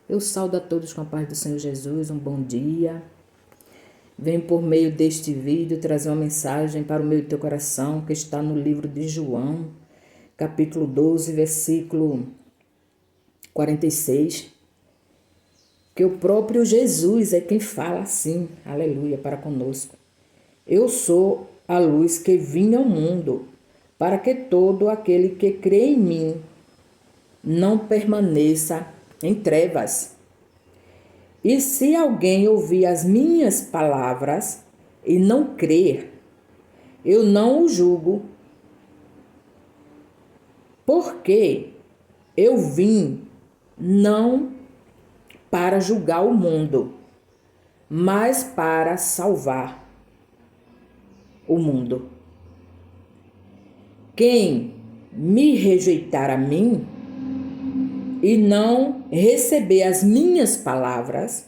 Eu saúdo a todos com a paz do Senhor Jesus, um bom dia. Venho por meio deste vídeo trazer uma mensagem para o meu e teu coração, que está no livro de João, capítulo 12, versículo 46, que o próprio Jesus é quem fala assim, aleluia, para conosco. Eu sou a luz que vim ao mundo, para que todo aquele que crê em mim não permaneça em trevas. E se alguém ouvir as minhas palavras e não crer, eu não o julgo, porque eu vim não para julgar o mundo, mas para salvar o mundo. Quem me rejeitar a mim e não receber as minhas palavras,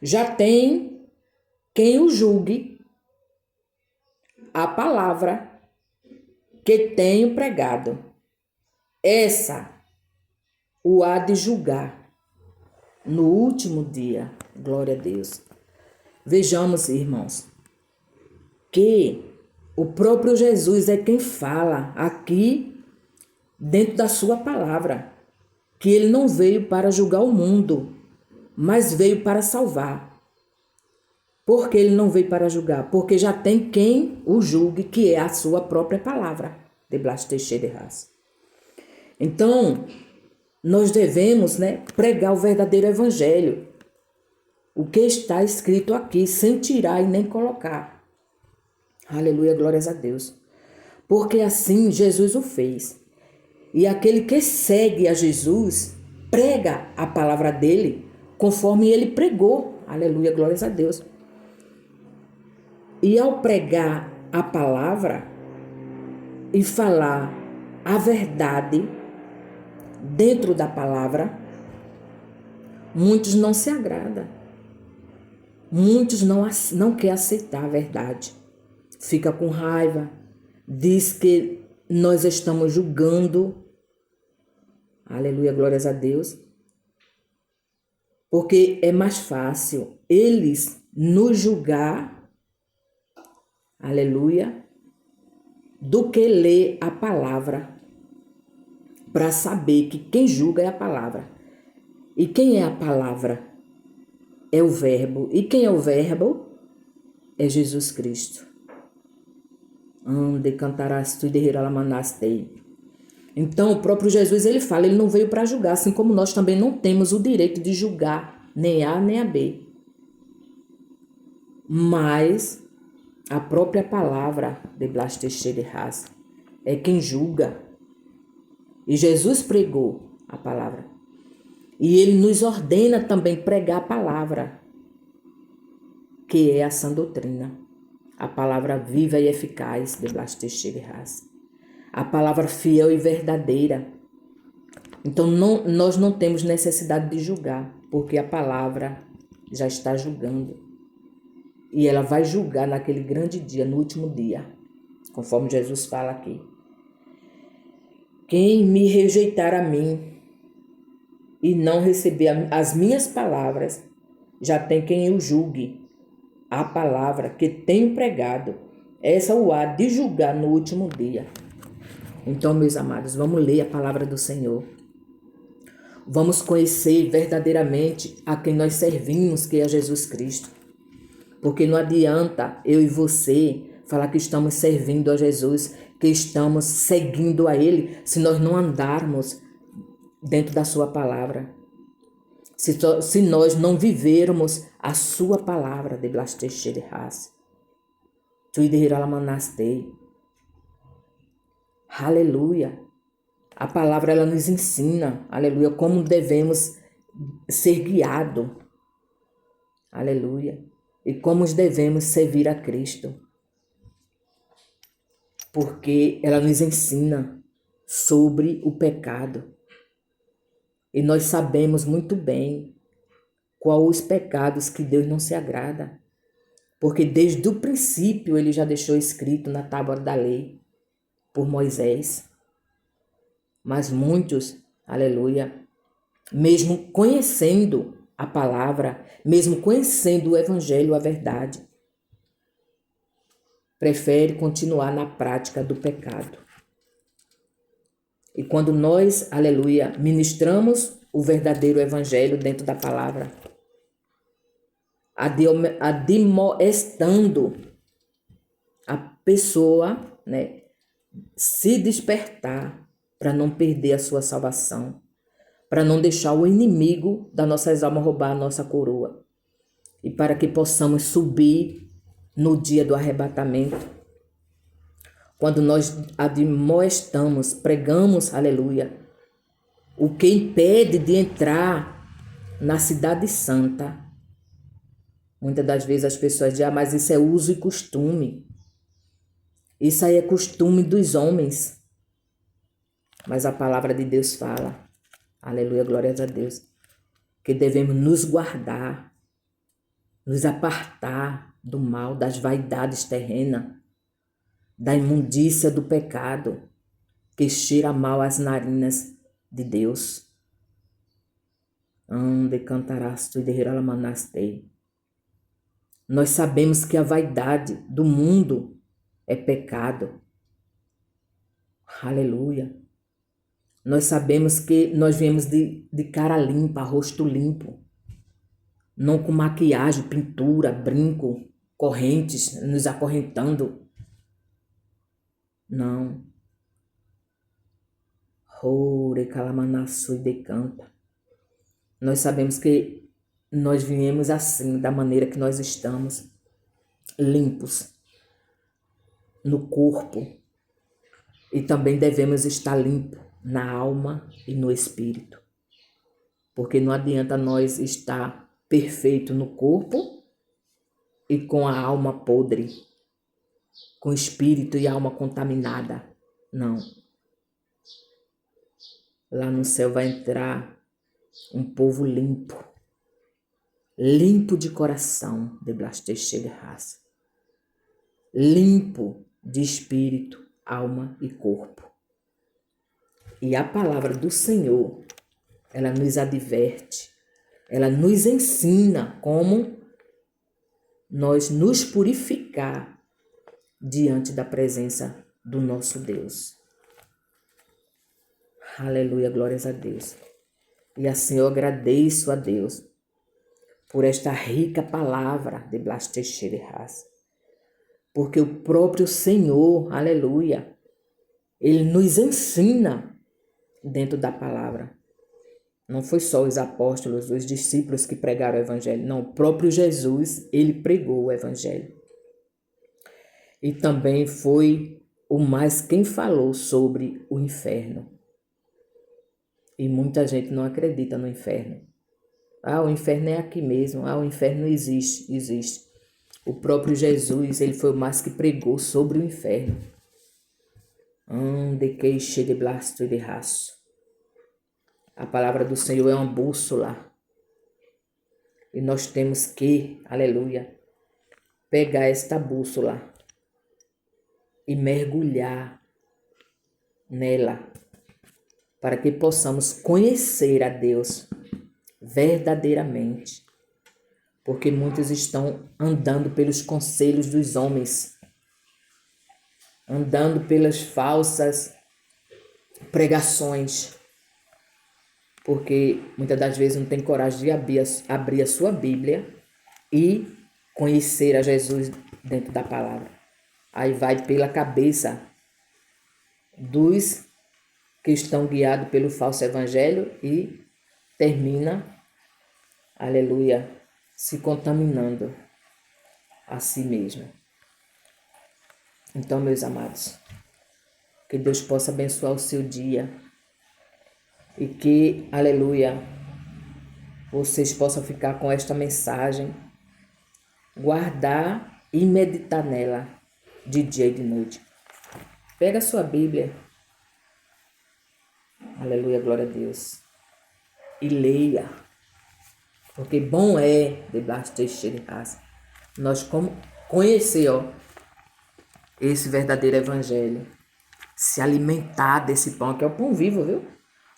já tem quem o julgue a palavra que tenho pregado. Essa o há de julgar no último dia. Glória a Deus. Vejamos, irmãos, que o próprio Jesus é quem fala aqui dentro da sua palavra, que ele não veio para julgar o mundo, mas veio para salvar. Por que ele não veio para julgar? Porque já tem quem o julgue, que é a sua própria palavra. De Blas Teixeira de Raça. Então, nós devemos, pregar o verdadeiro evangelho. O que está escrito aqui, sem tirar e nem colocar. Aleluia, glórias a Deus. Porque assim Jesus o fez. E aquele que segue a Jesus, prega a palavra dele, conforme ele pregou. Aleluia, glórias a Deus. E ao pregar a palavra e falar a verdade dentro da palavra, muitos não se agradam. Muitos não querem aceitar a verdade. Fica com raiva, diz que nós estamos julgando. Aleluia, glórias a Deus. Porque é mais fácil eles nos julgar, aleluia, do que ler a palavra, para saber que quem julga é a palavra. E quem é a palavra? É o verbo. E quem é o verbo? É Jesus Cristo. Ande cantarás tu de riramanastei. Então, o próprio Jesus, ele fala, ele não veio para julgar, assim como nós também não temos o direito de julgar nem A nem a B. Mas a própria palavra de Blas Teixeira de Raça é quem julga. E Jesus pregou a palavra. E ele nos ordena também pregar a palavra, que é a sã doutrina. A palavra viva e eficaz de Blas Teixeira de Raça. A palavra fiel e verdadeira. Então, nós não temos necessidade de julgar, porque a palavra já está julgando. E ela vai julgar naquele grande dia, no último dia, conforme Jesus fala aqui. Quem me rejeitar a mim e não receber as minhas palavras, já tem quem o julgue a palavra que tenho pregado. Essa o há de julgar no último dia. Então, meus amados, vamos ler a palavra do Senhor. Vamos conhecer verdadeiramente a quem nós servimos, que é Jesus Cristo. Porque não adianta eu e você falar que estamos servindo a Jesus, que estamos seguindo a Ele, se nós não andarmos dentro da sua palavra. Se nós não vivermos a sua palavra de Blas Teixeira de Raça. Aleluia. A palavra, ela nos ensina, aleluia, como devemos ser guiados. Aleluia. E como devemos servir a Cristo. Porque ela nos ensina sobre o pecado. E nós sabemos muito bem quais os pecados que Deus não se agrada. Porque desde o princípio ele já deixou escrito na tábua da lei por Moisés. Mas muitos, aleluia, mesmo conhecendo a palavra, mesmo conhecendo o evangelho, a verdade, prefere continuar na prática do pecado. E quando nós, aleluia, ministramos o verdadeiro evangelho dentro da palavra, admoestando a pessoa, né, se despertar para não perder a sua salvação, para não deixar o inimigo das nossas almas roubar a nossa coroa, e para que possamos subir no dia do arrebatamento. Quando nós admoestamos, pregamos, aleluia, o que impede de entrar na cidade santa. Muitas das vezes as pessoas dizem, mas isso é uso e costume. Isso aí é costume dos homens. Mas a palavra de Deus fala, aleluia, glória a Deus, que devemos nos guardar, nos apartar do mal, das vaidades terrenas, da imundícia do pecado, que cheira mal às narinas de Deus. Ande cantarás tu de manastei. Nós sabemos que a vaidade do mundo é pecado. Aleluia. Nós sabemos que nós viemos de cara limpa, rosto limpo. Não com maquiagem, pintura, brinco, correntes, nos acorrentando. Não. Ore calamanaçu e decanta. Nós sabemos que nós viemos assim, da maneira que nós estamos, limpos no corpo, e também devemos estar limpos na alma e no espírito, porque não adianta nós estar perfeito no corpo e com a alma podre, com espírito e alma contaminada. Não. Lá no céu vai entrar um povo limpo, limpo de coração, de blasteche de raça, limpo de espírito, alma e corpo. E a palavra do Senhor, ela nos adverte, ela nos ensina como nós nos purificar diante da presença do nosso Deus. Aleluia, glórias a Deus. E assim eu agradeço a Deus por esta rica palavra de blasteche de raça. Porque o próprio Senhor, aleluia, Ele nos ensina dentro da palavra. Não foi só os apóstolos, os discípulos que pregaram o evangelho. Não, o próprio Jesus, Ele pregou o evangelho. E também foi o mais quem falou sobre o inferno. E muita gente não acredita no inferno. Ah, o inferno é aqui mesmo. Ah, o inferno existe, existe. O próprio Jesus, ele foi o mais que pregou sobre o inferno. De que chegue blasto de raço. A palavra do Senhor é uma bússola. E nós temos que, aleluia, pegar esta bússola e mergulhar nela, para que possamos conhecer a Deus verdadeiramente. Porque muitos estão andando pelos conselhos dos homens, andando pelas falsas pregações, porque muitas das vezes não tem coragem de abrir a sua Bíblia e conhecer a Jesus dentro da palavra. Aí vai pela cabeça dos que estão guiados pelo falso evangelho e termina, aleluia, se contaminando a si mesmo. Então, meus amados, que Deus possa abençoar o seu dia e que, aleluia, vocês possam ficar com esta mensagem, guardar e meditar nela de dia e de noite. Pega a sua Bíblia, aleluia, glória a Deus, e leia, porque bom é, debaixo de raça, nós conhecer, esse verdadeiro evangelho, se alimentar desse pão, que é o pão vivo, viu?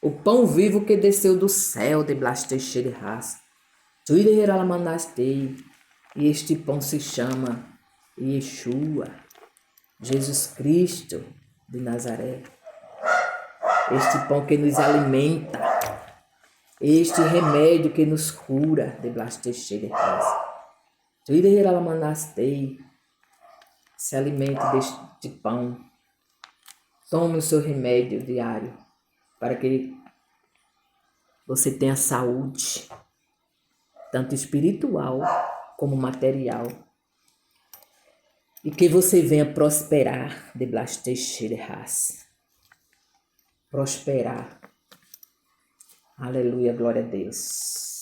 o pão vivo que desceu do céu de Blasteixer de raça. E este pão se chama Yeshua, Jesus Cristo de Nazaré. Este pão que nos alimenta, este remédio que nos cura de Blasteixer de raça. Se alimente deste pão. Tome o seu remédio diário para que você tenha saúde, tanto espiritual como material. E que você venha prosperar de Blasteixer de raça. Prosperar. Aleluia, glória a Deus.